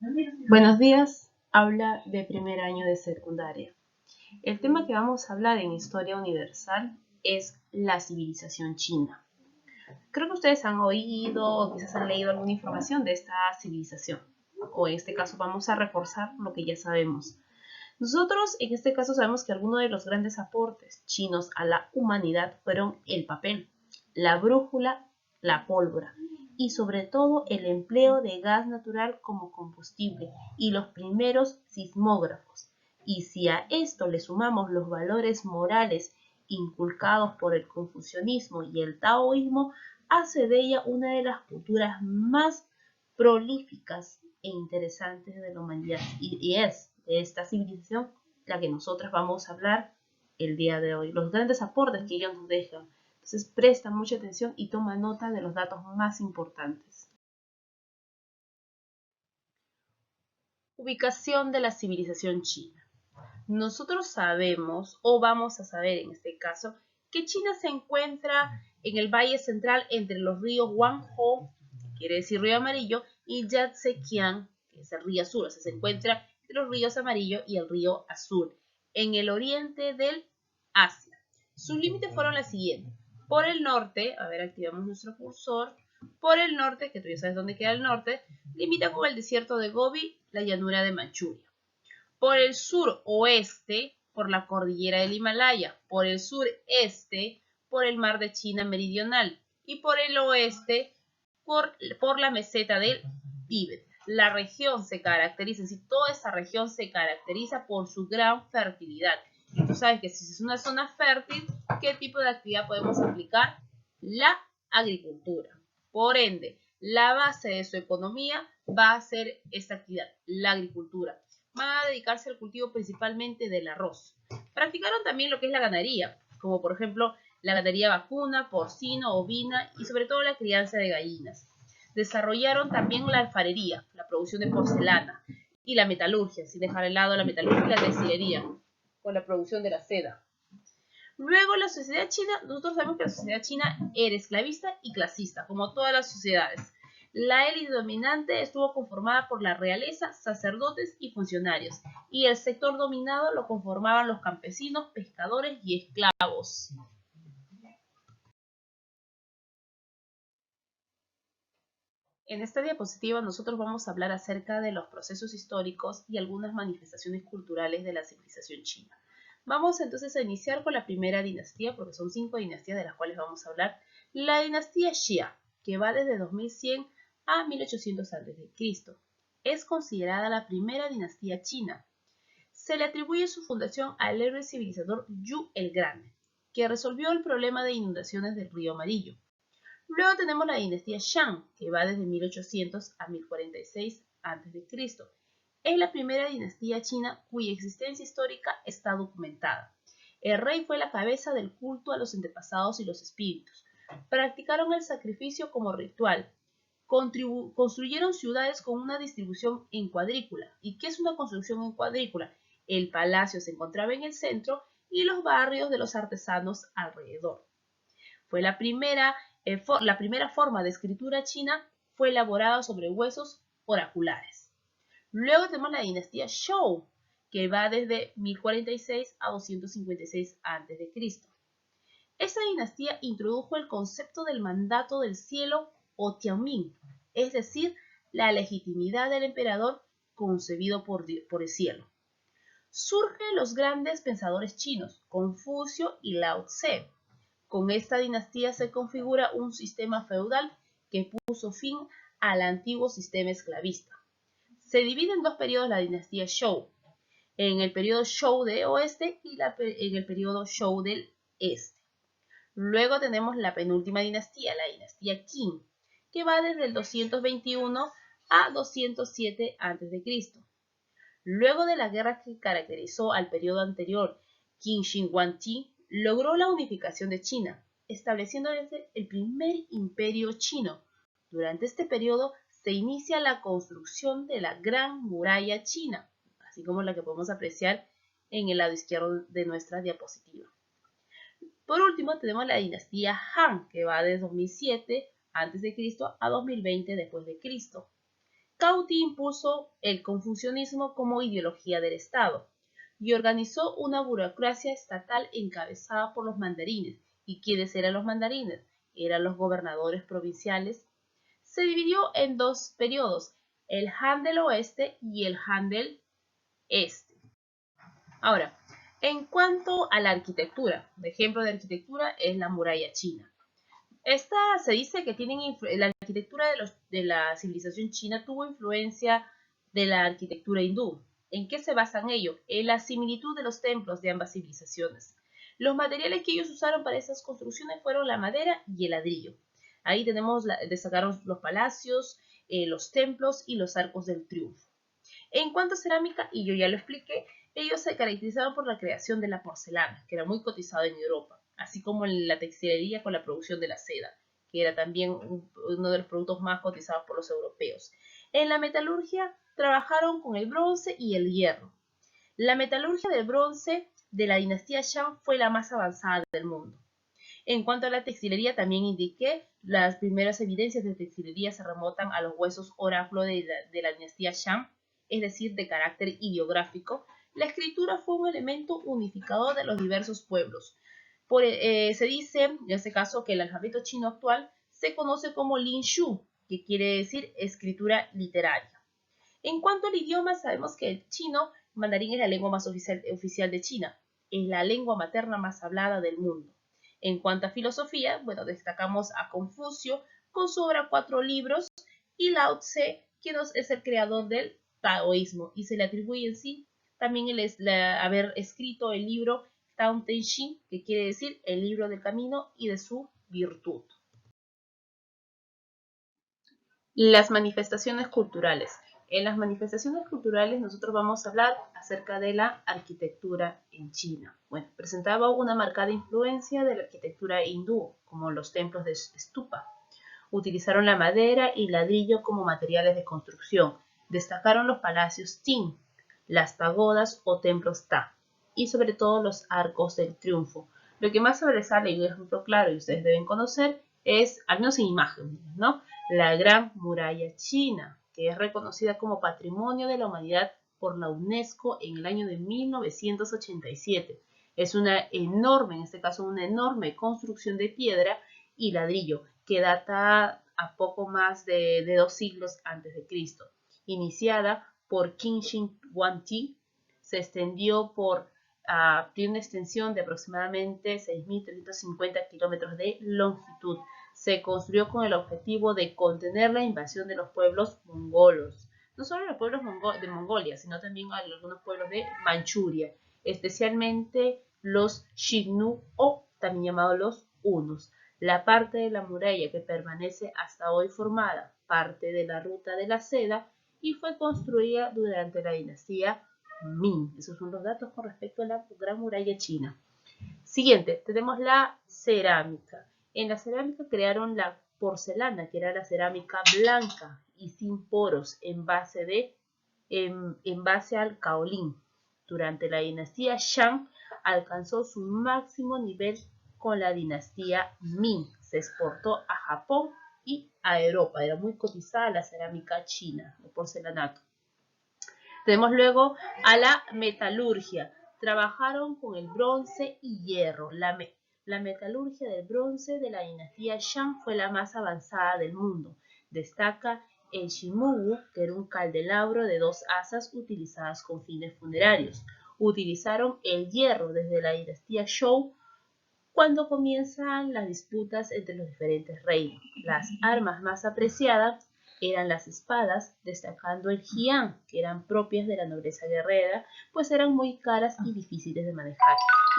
Buenos días, habla de primer año de secundaria. El tema que vamos a hablar en Historia Universal es la civilización china. Creo que ustedes han oído o quizás han leído alguna información de esta civilización, o en este caso vamos a reforzar lo que ya sabemos. Nosotros en este caso sabemos que algunos de los grandes aportes chinos a la humanidad fueron el papel, la brújula, la pólvora y sobre todo el empleo de gas natural como combustible y los primeros sismógrafos. Y si a esto le sumamos los valores morales inculcados por el confucianismo y el taoísmo, hace de ella una de las culturas más prolíficas e interesantes de la humanidad y es de esta civilización la que nosotros vamos a hablar el día de hoy, los grandes aportes que ellos nos dejan. Entonces presta mucha atención y toma nota de los datos más importantes. Ubicación de la civilización china. Nosotros sabemos, o vamos a saber en este caso, que China se encuentra en el valle central entre los ríos Huanghe, que quiere decir río amarillo, y Yangtze-Kiang, que es el río azul, o sea, se encuentra entre los ríos amarillo y el río azul, en el oriente del Asia. Sus límites fueron los siguientes. Por el norte, a ver, activamos nuestro cursor, por el norte, que tú ya sabes dónde queda el norte, limita con el desierto de Gobi, la llanura de Manchuria. Por el suroeste, por la cordillera del Himalaya, por el sureste, por el mar de China meridional y por el oeste, por la meseta del Tíbet. La región se caracteriza, si toda esta región se caracteriza por su gran fertilidad. Y tú sabes que si es una zona fértil, ¿qué tipo de actividad podemos aplicar? La agricultura. Por ende, la base de su economía va a ser esta actividad, la agricultura. Van a dedicarse al cultivo principalmente del arroz. Practicaron también lo que es la ganadería, como por ejemplo la ganadería vacuna, porcino, ovina y sobre todo la crianza de gallinas. Desarrollaron también la alfarería, la producción de porcelana y la metalurgia, sin dejar de lado la metalurgia y la textilería, con la producción de la seda. Luego la sociedad china, nosotros sabemos que la sociedad china era esclavista y clasista, como todas las sociedades. La élite dominante estuvo conformada por la realeza, sacerdotes y funcionarios, y el sector dominado lo conformaban los campesinos, pescadores y esclavos. En esta diapositiva nosotros vamos a hablar acerca de los procesos históricos y algunas manifestaciones culturales de la civilización china. Vamos entonces a iniciar con la primera dinastía, porque son 5 dinastías de las cuales vamos a hablar. La dinastía Xia, que va desde 2100 a 1800 a.C. Es considerada la primera dinastía china. Se le atribuye su fundación al héroe civilizador Yu el Grande, que resolvió el problema de inundaciones del río Amarillo. Luego tenemos la dinastía Shang, que va desde 1800 a 1046 a.C. Es la primera dinastía china cuya existencia histórica está documentada. El rey fue la cabeza del culto a los antepasados y los espíritus. Practicaron el sacrificio como ritual. Construyeron ciudades con una distribución en cuadrícula. ¿Y qué es una construcción en cuadrícula? El palacio se encontraba en el centro y los barrios de los artesanos alrededor. Fue la primera forma de escritura china fue elaborada sobre huesos oraculares. Luego tenemos la dinastía Zhou, que va desde 1046 a 256 a.C. Esta dinastía introdujo el concepto del mandato del cielo o Tianmin, es decir, la legitimidad del emperador concebido por el cielo. Surgen los grandes pensadores chinos, Confucio y Lao Tse. Con esta dinastía se configura un sistema feudal que puso fin al antiguo sistema esclavista. Se divide en dos periodos la dinastía Zhou, en el periodo Zhou del oeste y en el periodo Zhou del este. Luego tenemos la penúltima dinastía, la dinastía Qin, que va desde el 221 a 207 a.C. Luego de la guerra que caracterizó al periodo anterior, Qin Shi Huangdi logró la unificación de China, estableciendo el primer imperio chino. Durante este periodo se inicia la construcción de la Gran Muralla China, así como la que podemos apreciar en el lado izquierdo de nuestra diapositiva. Por último, tenemos la dinastía Han, que va de 2007 a.C. a 2020 después de Cristo. Cauti impuso el confucianismo como ideología del Estado y organizó una burocracia estatal encabezada por los mandarines. ¿Y quiénes eran los mandarines? Eran los gobernadores provinciales. Se dividió en dos periodos, el Han del Oeste y el Han del Este. Ahora, en cuanto a la arquitectura, un ejemplo de arquitectura es la muralla china. Esta se dice que la arquitectura de la civilización china tuvo influencia de la arquitectura hindú. ¿En qué se basan ellos? En la similitud de los templos de ambas civilizaciones. Los materiales que ellos usaron para estas construcciones fueron la madera y el ladrillo. Ahí destacaron los palacios, los templos y los arcos del triunfo. En cuanto a cerámica, y yo ya lo expliqué, ellos se caracterizaron por la creación de la porcelana, que era muy cotizada en Europa, así como en la textilería con la producción de la seda, que era también uno de los productos más cotizados por los europeos. En la metalurgia trabajaron con el bronce y el hierro. La metalurgia del bronce de la dinastía Shang fue la más avanzada del mundo. En cuanto a la textilería, también indiqué, las primeras evidencias de textilería se remontan a los huesos oráculo de la dinastía Shang, es decir, de carácter ideográfico. La escritura fue un elemento unificador de los diversos pueblos. Se dice, en este caso, que el alfabeto chino actual se conoce como Lin Shu, que quiere decir escritura literaria. En cuanto al idioma, sabemos que el chino mandarín es la lengua más oficial de China, es la lengua materna más hablada del mundo. En cuanto a filosofía, bueno, destacamos a Confucio con su obra 4 libros y Lao Tse, quien es el creador del taoísmo y se le atribuye en sí también haber escrito el libro Tao Te Ching, que quiere decir el libro del camino y de su virtud. Las manifestaciones culturales. En las manifestaciones culturales nosotros vamos a hablar acerca de la arquitectura en China. Bueno, presentaba una marcada influencia de la arquitectura hindú, como los templos de stupa. Utilizaron la madera y ladrillo como materiales de construcción. Destacaron los palacios Qing, las pagodas o templos Ta, y sobre todo los arcos del triunfo. Lo que más sobresale, y un ejemplo claro, y ustedes deben conocer, es, al menos en imagen, ¿no?, la Gran Muralla China, que es reconocida como Patrimonio de la Humanidad por la UNESCO en el año de 1987. Es una enorme, en este caso una enorme construcción de piedra y ladrillo, que data a poco más de 2 siglos antes de Cristo. Iniciada por Qin Shi Huangdi, se extendió tiene una extensión de aproximadamente 6.350 kilómetros de longitud. Se construyó con el objetivo de contener la invasión de los pueblos mongolos. No solo los pueblos de Mongolia, sino también algunos pueblos de Manchuria, especialmente los Xiongnu o también llamados los hunos. La parte de la muralla que permanece hasta hoy formada parte de la ruta de la seda y fue construida durante la dinastía Ming. Esos son los datos con respecto a la Gran Muralla China. Siguiente, tenemos la cerámica. En la cerámica crearon la porcelana, que era la cerámica blanca y sin poros en base al kaolín. Durante la dinastía Shang alcanzó su máximo nivel con la dinastía Ming. Se exportó a Japón y a Europa. Era muy cotizada la cerámica china, el porcelanato. Tenemos luego a la metalurgia. Trabajaron con el bronce y hierro. La metalurgia del bronce de la dinastía Shang fue la más avanzada del mundo. Destaca el shimugu, que era un candelabro de 2 asas utilizadas con fines funerarios. Utilizaron el hierro desde la dinastía Zhou cuando comienzan las disputas entre los diferentes reinos. Las armas más apreciadas eran las espadas, destacando el jian, que eran propias de la nobleza guerrera, pues eran muy caras y difíciles de manejar,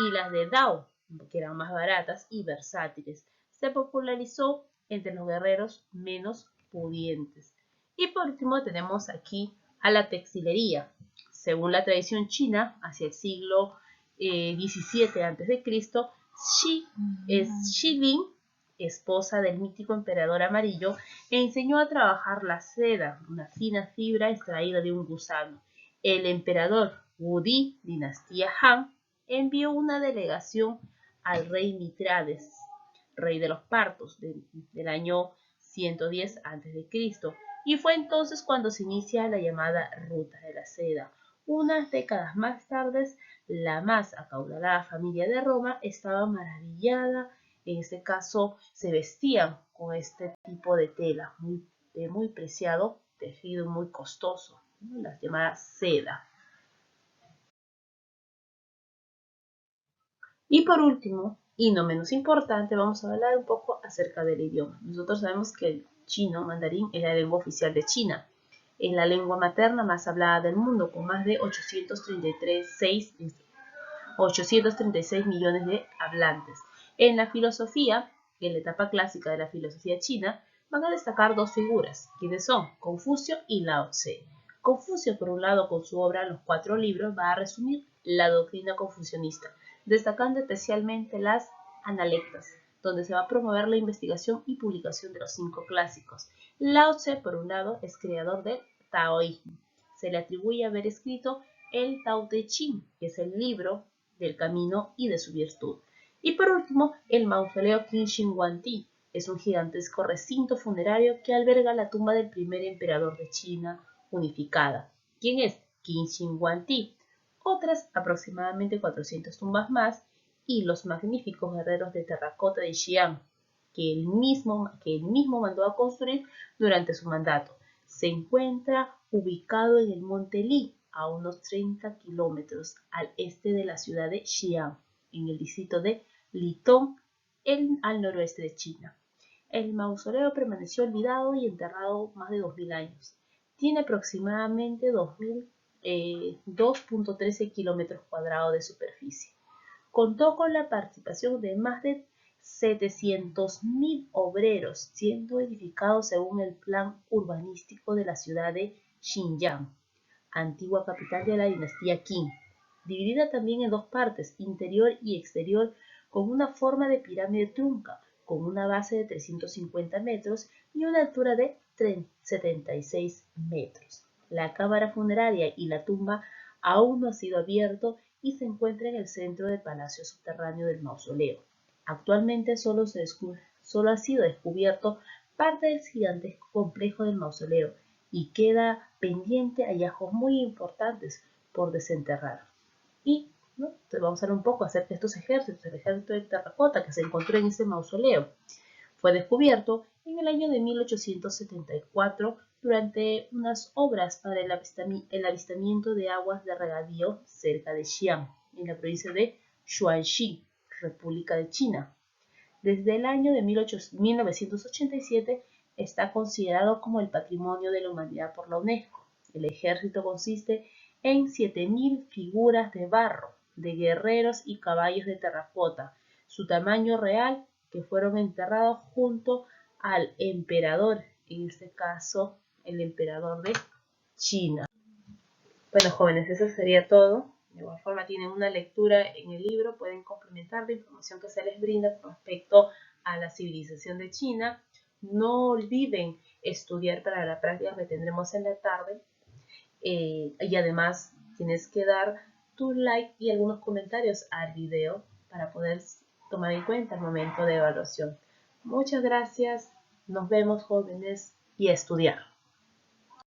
y las de dao, que eran más baratas y versátiles. Se popularizó entre los guerreros menos pudientes. Y por último tenemos aquí a la textilería. Según la tradición china, hacia el siglo XVII a.C., Xilin, esposa del mítico emperador amarillo, enseñó a trabajar la seda, una fina fibra extraída de un gusano. El emperador Wudi, dinastía Han, envió una delegación al rey Mitrades, rey de los partos, del año 110 a.C. Y fue entonces cuando se inicia la llamada Ruta de la Seda. Unas décadas más tarde, la más acaudalada familia de Roma estaba maravillada. En este caso, se vestían con este tipo de tela muy preciado, tejido muy costoso, ¿no? Las llamadas seda. Y por último, y no menos importante, vamos a hablar un poco acerca del idioma. Nosotros sabemos que el chino mandarín es la lengua oficial de China. Es la lengua materna más hablada del mundo, con más de 836 millones de hablantes. En la filosofía, en la etapa clásica de la filosofía china, van a destacar dos figuras, quienes son Confucio y Lao Tse. Confucio, por un lado, con su obra Los Cuatro Libros, va a resumir la doctrina confucionista, destacando especialmente las analectas, donde se va a promover la investigación y publicación de los 5 clásicos. Lao Tse, por un lado, es creador del taoísmo. Se le atribuye haber escrito el Tao Te Ching, que es el libro del camino y de su virtud. Y por último, el mausoleo Qin Huang Ti es un gigantesco recinto funerario que alberga la tumba del primer emperador de China unificada. ¿Quién es? Qin Huang Ti. Otras aproximadamente 400 tumbas más y los magníficos guerreros de terracota de Xi'an, que él mismo mandó a construir durante su mandato. Se encuentra ubicado en el monte Li, a unos 30 kilómetros al este de la ciudad de Xi'an, en el distrito de Litong, al noroeste de China. El mausoleo permaneció olvidado y enterrado más de 2000 años. Tiene aproximadamente 2.13 kilómetros cuadrados de superficie. Contó con la participación de más de 700.000 obreros, siendo edificado según el plan urbanístico de la ciudad de Xinjiang, antigua capital de la dinastía Qin, dividida también en dos partes, interior y exterior, con una forma de pirámide trunca, con una base de 350 metros y una altura de 76 metros. La cámara funeraria y la tumba aún no ha sido abierto y se encuentra en el centro del palacio subterráneo del mausoleo. Actualmente solo ha sido descubierto parte del gigantesco complejo del mausoleo y queda pendiente hallazgos muy importantes por desenterrar. Y ¿no? Entonces vamos a hablar un poco acerca de estos ejércitos, el ejército de terracota que se encontró en ese mausoleo. Fue descubierto en el año de 1874 durante unas obras para el avistamiento de aguas de regadío cerca de Xi'an, en la provincia de Shuangxi, República de China. Desde el año de 1987 está considerado como el Patrimonio de la Humanidad por la UNESCO. El ejército consiste en 7.000 figuras de barro, de guerreros y caballos de terracota. Su tamaño real, que fueron enterrados junto al emperador, en este caso el emperador de China. Bueno, jóvenes, eso sería todo. De igual forma tienen una lectura en el libro, pueden complementar la información que se les brinda con respecto a la civilización de China. No olviden estudiar para la práctica que tendremos en la tarde. Y además tienes que dar tu like y algunos comentarios al video para poder tomar en cuenta el momento de evaluación. Muchas gracias, nos vemos jóvenes y a estudiar.